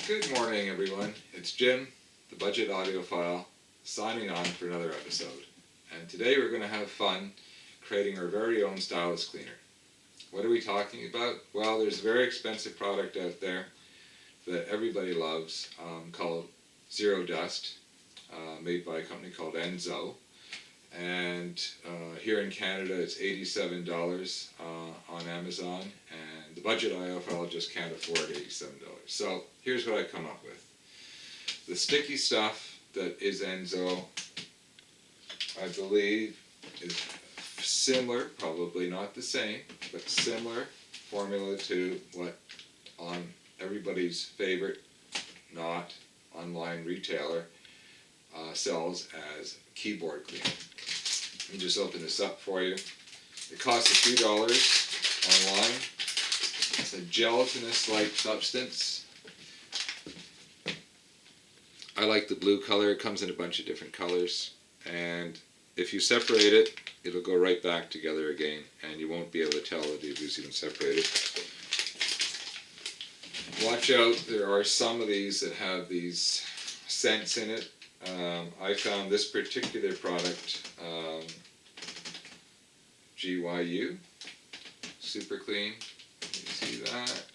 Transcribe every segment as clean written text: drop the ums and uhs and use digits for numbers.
Good morning, everyone. It's Jim, the Budget Audiophile, signing on for another episode. And today we're going to have fun creating our very own Stylus cleaner. What are we talking about? Well, there's a very expensive product out there that everybody loves called Zero Dust, made by a company called Onzow. And here in Canada, it's $87 on Amazon, and the Budget Audiophile just can't afford $87. So here's what I come up with. The sticky stuff that is Onzow, I believe, is similar, probably not the same, but similar formula to what on everybody's favorite, not online retailer, sells as keyboard cleaner. Let me just open this up for you. It costs a few dollars online. It's a gelatinous-like substance. I like the blue color. It comes in a bunch of different colors. And if you separate it, it'll go right back together again, and you won't be able to tell that it was even separated. Watch out, there are some of these that have these scents in it. I found this particular product, GYU, super clean, you see that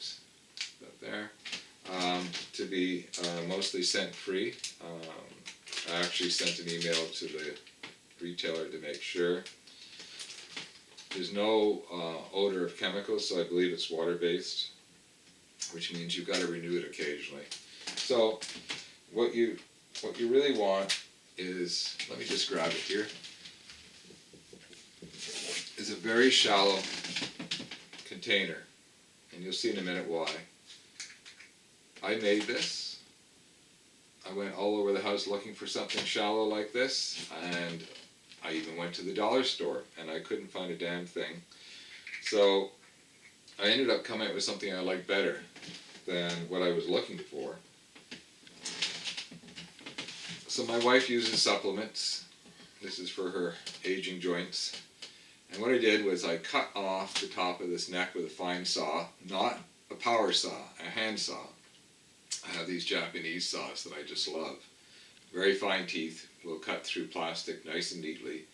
there, to be mostly scent free. I actually sent an email to the retailer to make sure. There's no odor of chemicals, so I believe it's water based, which means you've got to renew it occasionally. So what you really want is, let me just grab it here, is a very shallow container, and you'll see in a minute why. I made this. I went all over the house looking for something shallow like this, and I even went to the dollar store, and I couldn't find a damn thing. So I ended up coming up with something I like better than what I was looking for. So my wife uses supplements. This is for her aging joints. And what I did was I cut off the top of this neck with a fine saw, not a power saw, a hand saw. I have these Japanese saws that I just love. Very fine teeth, will cut through plastic nice and neatly.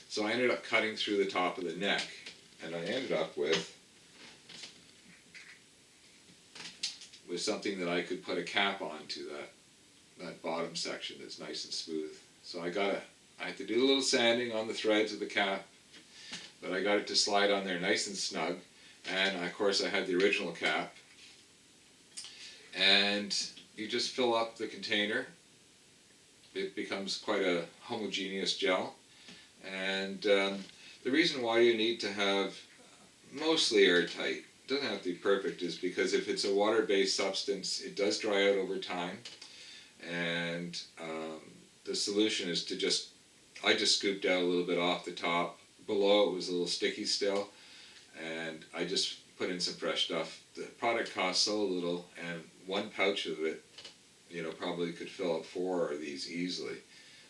So I ended up cutting through the top of the neck, and I ended up with something that I could put a cap onto that bottom section that's nice and smooth. So I had to do a little sanding on the threads of the cap, but I got it to slide on there nice and snug. And of course I had the original cap. And you just fill up the container. It becomes quite a homogeneous gel. And the reason why you need to have mostly airtight, it doesn't have to be perfect, is because if it's a water-based substance, it does dry out over time. And the solution is to I just scooped out a little bit off the top. Below it was a little sticky still, and I just put in some fresh stuff. The product costs so little, and one pouch of it, probably could fill up 4 of these easily.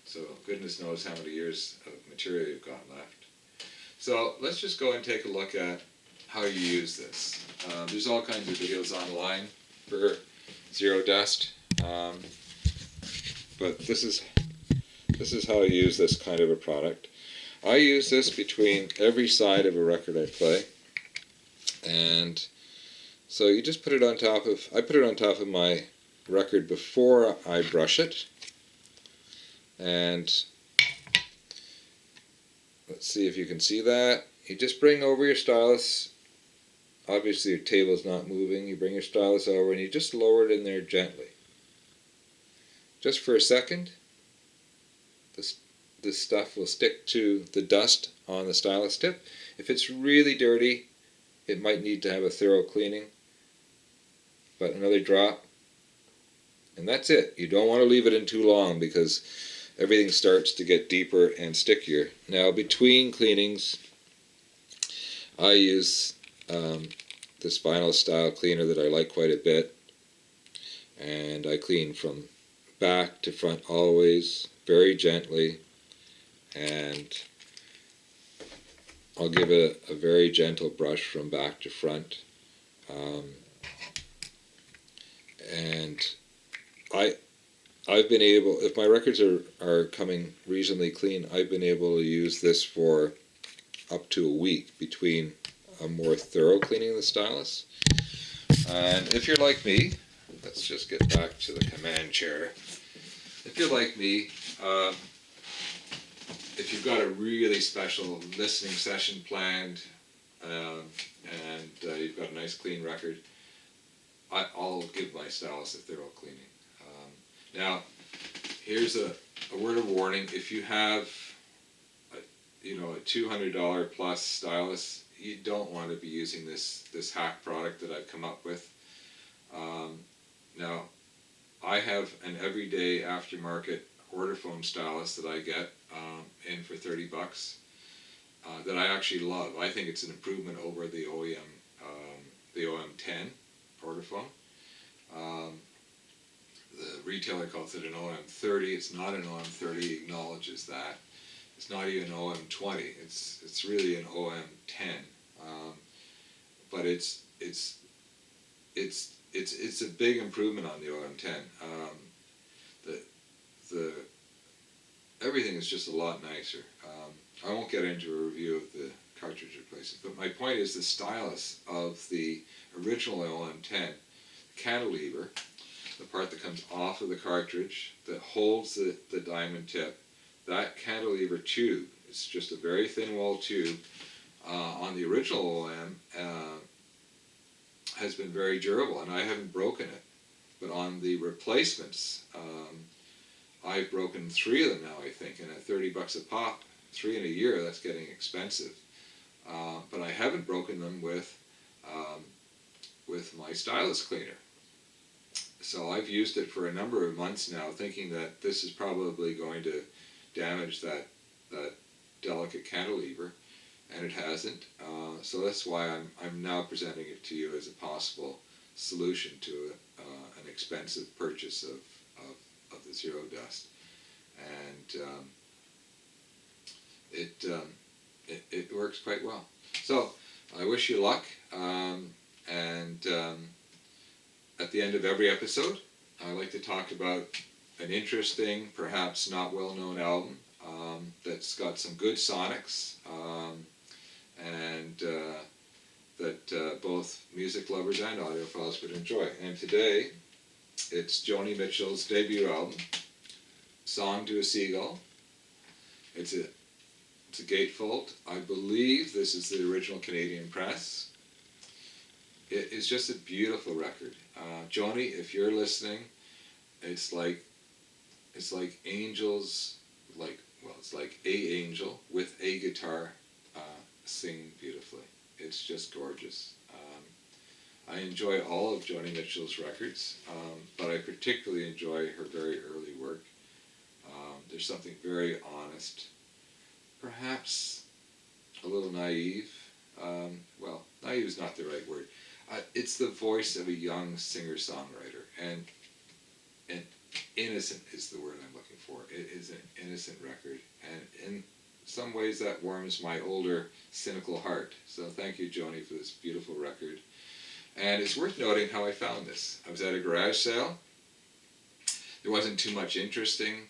So goodness knows how many years of material you've got left. So let's just go and take a look at how you use this. There's all kinds of videos online for Zero Dust. But this is how I use this kind of a product. I use this between every side of a record I play, and so you just put it on top of. I put it on top of my record before I brush it, and let's see if you can see that. You just bring over your stylus. Obviously, your table's not moving. You bring your stylus over, and you just lower it in there gently. Just for a second, this stuff will stick to the dust on the stylus tip. If it's really dirty, it might need to have a thorough cleaning. But another drop, and that's it. You don't want to leave it in too long because everything starts to get deeper and stickier. Now, between cleanings, I use this vinyl style cleaner that I like quite a bit, and I clean from back to front always, very gently, and I'll give it a very gentle brush from back to front. And I've been able, if my records are coming reasonably clean, I've been able to use this for up to a week between a more thorough cleaning of the stylus. And if you're like me, let's just get back to the command chair. If you're like me, if you've got a really special listening session planned, and you've got a nice clean record, I'll give my stylus a thorough cleaning. Now, here's a word of warning. If you have a $200 plus stylus, you don't want to be using this hack product that I've come up with. Now, I have an everyday aftermarket order foam stylus that I get in for $30 that I actually love. I think it's an improvement over the OEM 10 order foam. The retailer calls it an OM 30. It's not an OM 30. He acknowledges that. It's not even OM 20. It's really an OM 10. But it's a big improvement on the OM 10. The everything is just a lot nicer. I won't get into a review of the cartridge replacement, but my point is the stylus of the original OM 10 cantilever, the part that comes off of the cartridge that holds the diamond tip, that cantilever tube, it's just a very thin wall tube, on the original OM has been very durable, and I haven't broken it. But on the replacements, I've broken 3 of them now, I think, and at $30 a pop, 3 in a year, that's getting expensive. But I haven't broken them with my stylus cleaner. So I've used it for a number of months now, thinking that this is probably going to damage that delicate cantilever, and it hasn't. So that's why I'm now presenting it to you as a possible solution to an expensive purchase of the Zero Dust, and it works quite well. So I wish you luck, and at the end of every episode, I like to talk about an interesting, perhaps not well-known album that's got some good sonics, and that both music lovers and audiophiles would enjoy. And today, it's Joni Mitchell's debut album, Song to a Seagull. It's a gatefold. I believe this is the original Canadian press. It is just a beautiful record. Joni, if you're listening, it's like angels, it's like a angel with a guitar singing beautifully. It's just gorgeous. I enjoy all of Joni Mitchell's records, but I particularly enjoy her very early work. There's something very honest, perhaps a little naive. Naive is not the right word. It's the voice of a young singer-songwriter, and innocent is the word I'm looking for. It is an innocent record, and in some ways that warms my older, cynical heart. So thank you, Joni, for this beautiful record. And it's worth noting how I found this. I was at a garage sale. There wasn't too much interesting.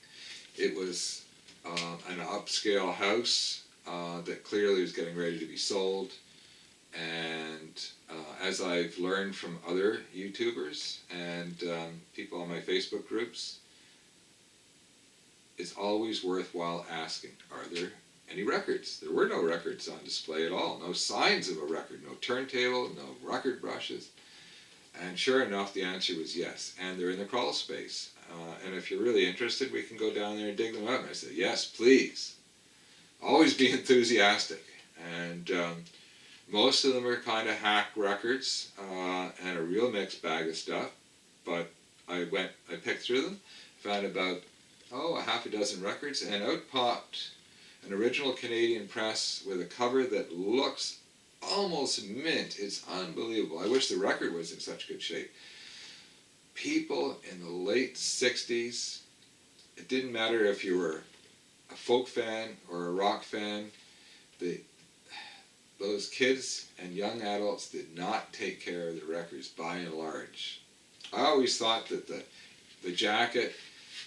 It was an upscale house that clearly was getting ready to be sold. And as I've learned from other YouTubers and people on my Facebook groups, it's always worthwhile asking, are there any records? There were no records on display at all, no signs of a record, no turntable, no record brushes. And sure enough, the answer was yes, and they're in the crawl space. And if you're really interested, we can go down there and dig them out. And I said, yes, please. Always be enthusiastic. And most of them are kind of hack records and a real mixed bag of stuff. But I picked through them, found about a half a dozen records, and out popped an original Canadian press with a cover that looks almost mint. It's unbelievable. I wish the record was in such good shape. People in the late 60s, it didn't matter if you were a folk fan or a rock fan, those kids and young adults did not take care of the records by and large. I always thought that the the jacket,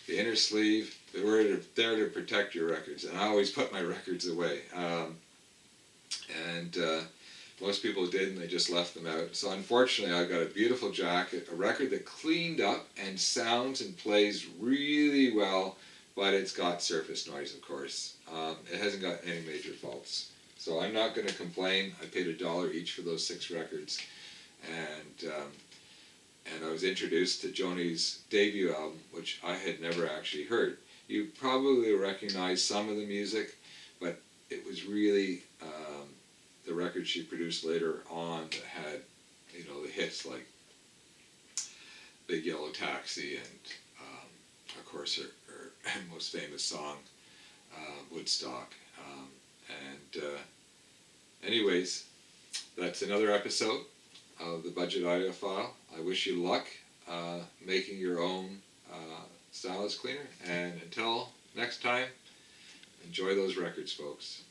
the inner sleeve, they were there to protect your records, and I always put my records away. Most people did, and they just left them out. So unfortunately, I got a beautiful jacket, a record that cleaned up and sounds and plays really well, but it's got surface noise, of course. It hasn't got any major faults. So I'm not going to complain. I paid $1 each for those 6 records, and I was introduced to Joni's debut album, which I had never actually heard. You probably recognize some of the music, but it was really the record she produced later on that had, the hits like Big Yellow Taxi and, of course, her most famous song, Woodstock. Anyways, that's another episode of the Budget Audiophile. I wish you luck making your own Stylus cleaner, and until next time, enjoy those records, folks.